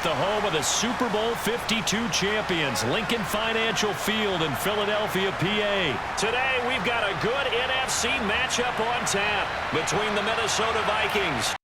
at the home of the Super Bowl 52 champions, Lincoln Financial Field in Philadelphia, PA. Today, we've got a good NFC matchup on tap between the Minnesota Vikings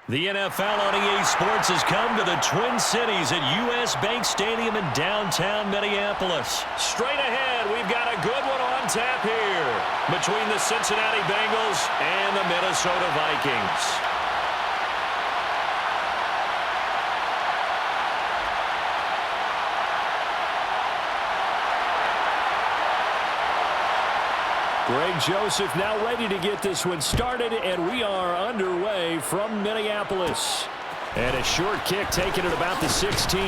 The NFL on EA Sports has come to the Twin Cities at U.S. Bank Stadium in downtown Minneapolis. Straight ahead, we've got a good one on tap here between the Cincinnati Bengals and the Minnesota Vikings. Greg Joseph now ready to get this one started, and we are underway from Minneapolis. And a short kick taken at about the 16.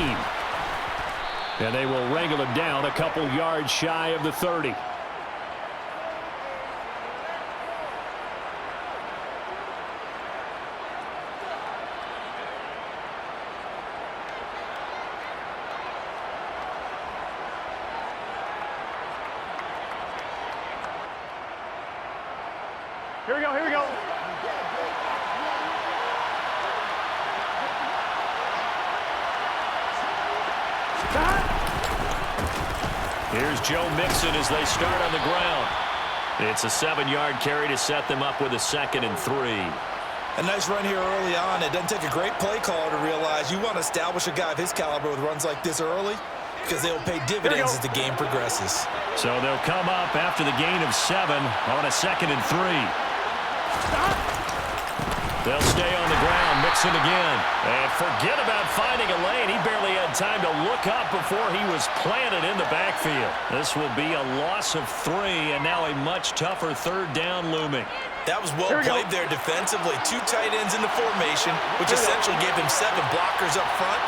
And they will wrangle it down a couple yards shy of the 30. Here we go, here we go. Here's Joe Mixon as they start on the ground. It's a 7-yard carry to set them up with a 2nd and 3. A nice run here early on. It doesn't take a great play caller to realize you want to establish a guy of his caliber with runs like this early because they'll pay dividends as the game progresses. So they'll come up after the gain of 7 on a 2nd and 3. They'll stay on the ground. Mixon again. And forget about finding a lane. He barely had time to look up before he was planted in the backfield. This will be a loss of 3, and now a much tougher 3rd down looming. That was well played there defensively. 2 tight ends in the formation, which essentially gave him 7 blockers up front.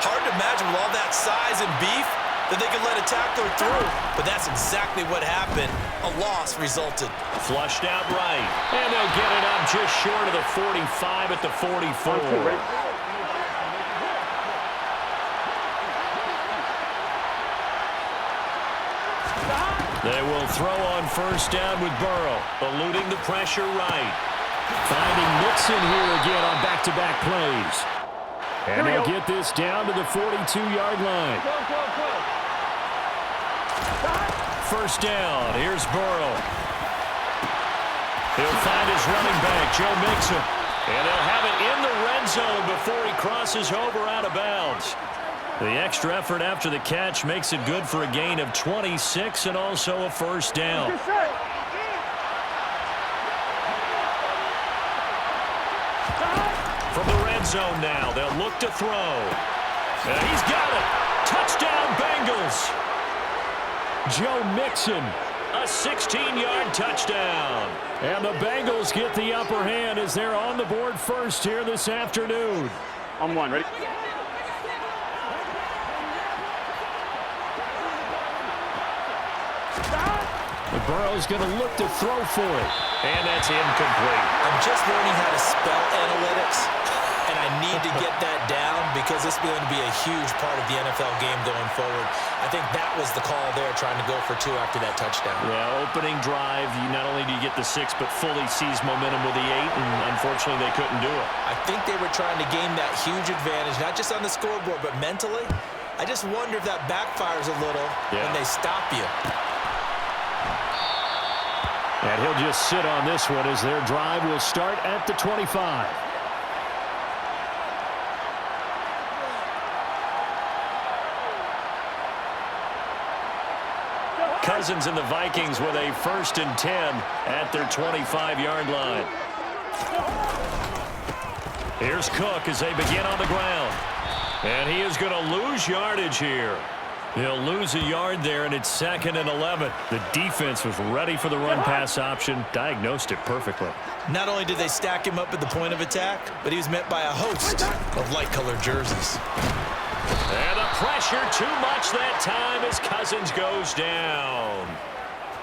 Hard to imagine with all that size and beef that they could let a tackler through. But that's exactly what happened. A loss resulted. Flushed out right. And they'll get it up just short of the 45 at the 44. They will throw on 1st down with Burrow, eluding the pressure right. Finding Mixon here again on back-to-back plays. And they'll get this down to the 42-yard line. 1st down. Here's Burrow. He'll find his running back, Joe Mixon. And they'll have it in the red zone before he crosses over out of bounds. The extra effort after the catch makes it good for a gain of 26 and also a 1st down. From the red zone now, they'll look to throw. And he's got it. Touchdown, Bengals. Joe Mixon, a 16-yard touchdown. And the Bengals get the upper hand as they're on the board first here this afternoon. On 1, ready? Burrow's going to look to throw for it. And that's incomplete. I'm just learning how to spell analytics, and I need to get that down because this is going to be a huge part of the NFL game going forward. I think that was the call there, trying to go for 2 after that touchdown. Yeah, opening drive, you not only do you get the 6, but fully seize momentum with the 8, and unfortunately they couldn't do it. I think they were trying to gain that huge advantage, not just on the scoreboard, but mentally. I just wonder if that backfires a little when they stop you. And he'll just sit on this one as their drive will start at the 25. Cousins and the Vikings with a 1st and 10 at their 25-yard line. Here's Cook as they begin on the ground. And he is going to lose yardage here. He'll lose a yard there, and it's 2nd and 11. The defense was ready for the run-pass option, diagnosed it perfectly. Not only did they stack him up at the point of attack, but he was met by a host of light-colored jerseys. And the pressure too much that time as Cousins goes down.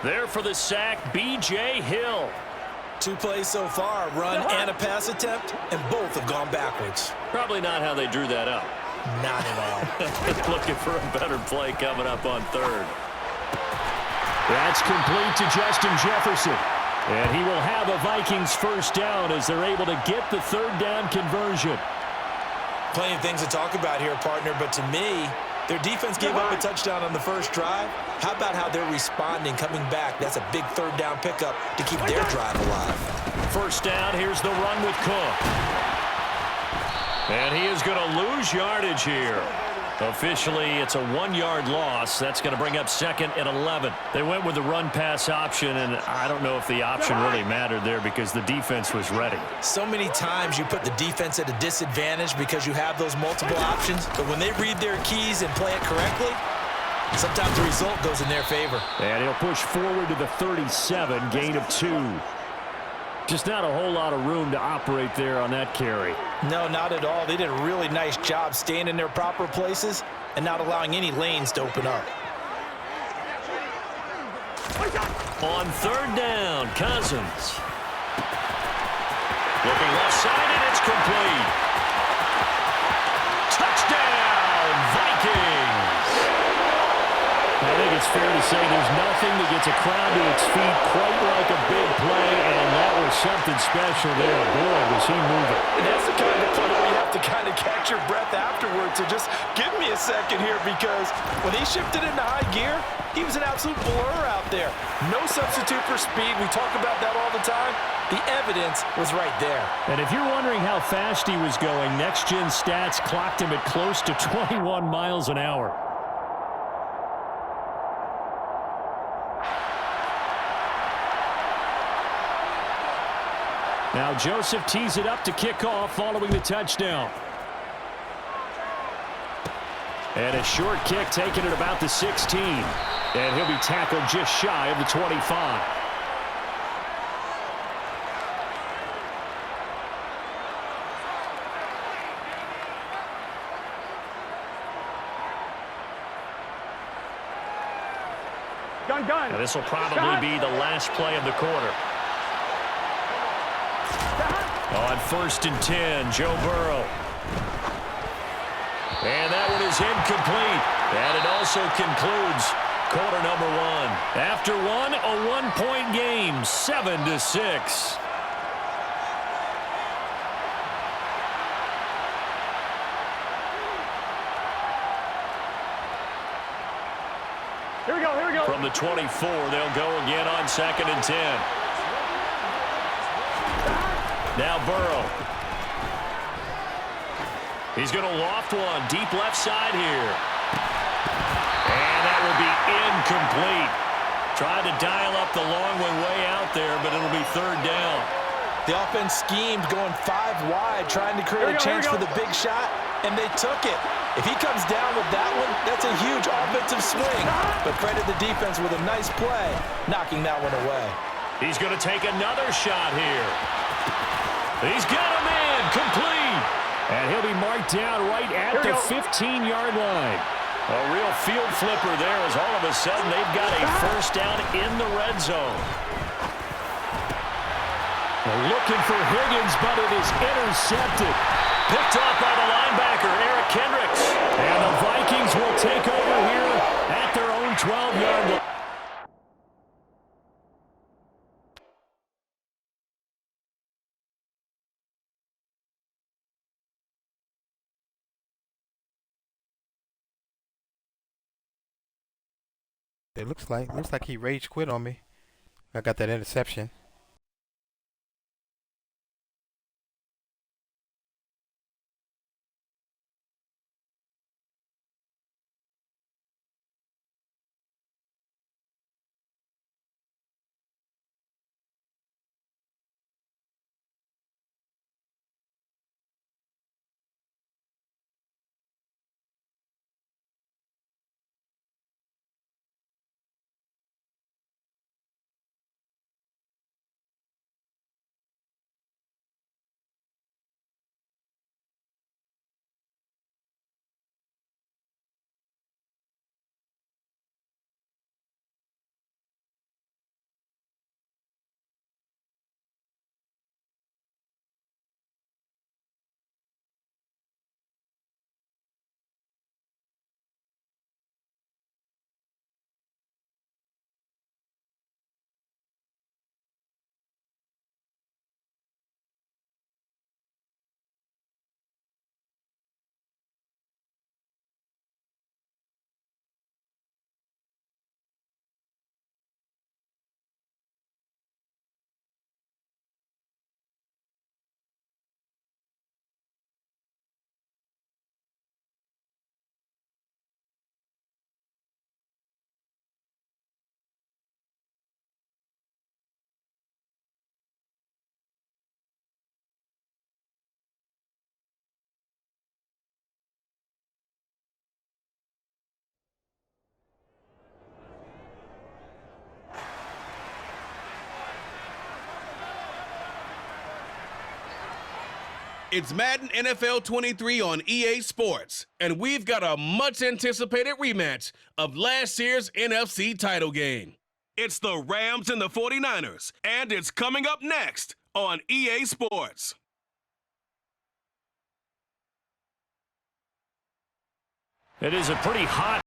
There for the sack, B.J. Hill. 2 plays so far, a run and a pass attempt, and both have gone backwards. Probably not how they drew that up. Not at all. Looking for a better play coming up on 3rd. That's complete to Justin Jefferson. And he will have a Vikings 1st down as they're able to get the 3rd down conversion. Plenty of things to talk about here, partner, but to me, their defense gave up a touchdown on the 1st drive. How about how they're responding, coming back? That's a big 3rd down pickup to keep their drive alive. 1st down, here's the run with Cook. And he is going to lose yardage here. Officially, it's a 1-yard loss. That's going to bring up 2nd and 11. They went with the run-pass option, and I don't know if the option really mattered there because the defense was ready. So many times you put the defense at a disadvantage because you have those multiple options, but when they read their keys and play it correctly, sometimes the result goes in their favor. And he'll push forward to the 37, gain of 2. Just not a whole lot of room to operate there on that carry. No, not at all. They did a really nice job staying in their proper places and not allowing any lanes to open up. On 3rd down, Cousins. Looking left side, and it's complete. Touchdown, Vikings! I think it's fair to say there's nothing that gets a crowd to its feet quite like a big play, and that was something special there. Boy, was he moving. And that's the kind of play where you have to kind of catch your breath afterwards. So just give me a second here, because when he shifted into high gear, he was an absolute blur out there. No substitute for speed. We talk about that all the time. The evidence was right there. And if you're wondering how fast he was going, Next Gen Stats clocked him at close to 21 miles an hour. Now Joseph tees it up to kick off following the touchdown. And a short kick taken at about the 16. And he'll be tackled just shy of the 25. Now, this will probably be the last play of the quarter. On 1st and 10, Joe Burrow. And that one is incomplete. And it also concludes quarter number 1. After one, a one-point game, 7-6. Here we go. From the 24, they'll go again on 2nd and 10. Now Burrow. He's going to loft one deep left side here. And that will be incomplete. Tried to dial up the long one way out there, but it'll be 3rd down. The offense schemed going 5 wide, trying to create a chance for the big shot, and they took it. If he comes down with that one, that's a huge offensive swing. But credit the defense with a nice play, knocking that one away. He's going to take another shot here. He's got him in, complete. And he'll be marked down right at the 15-yard line. A real field flipper there, as all of a sudden they've got a first down in the red zone. Looking for Higgins, but it is intercepted. Picked off by the linebacker, Eric Kendricks. And the Vikings will take over here at their own 12-yard line. It looks like he rage quit on me. I got that interception. It's Madden NFL 23 on EA Sports, and we've got a much-anticipated rematch of last year's NFC title game. It's the Rams and the 49ers, and it's coming up next on EA Sports. It is a pretty hot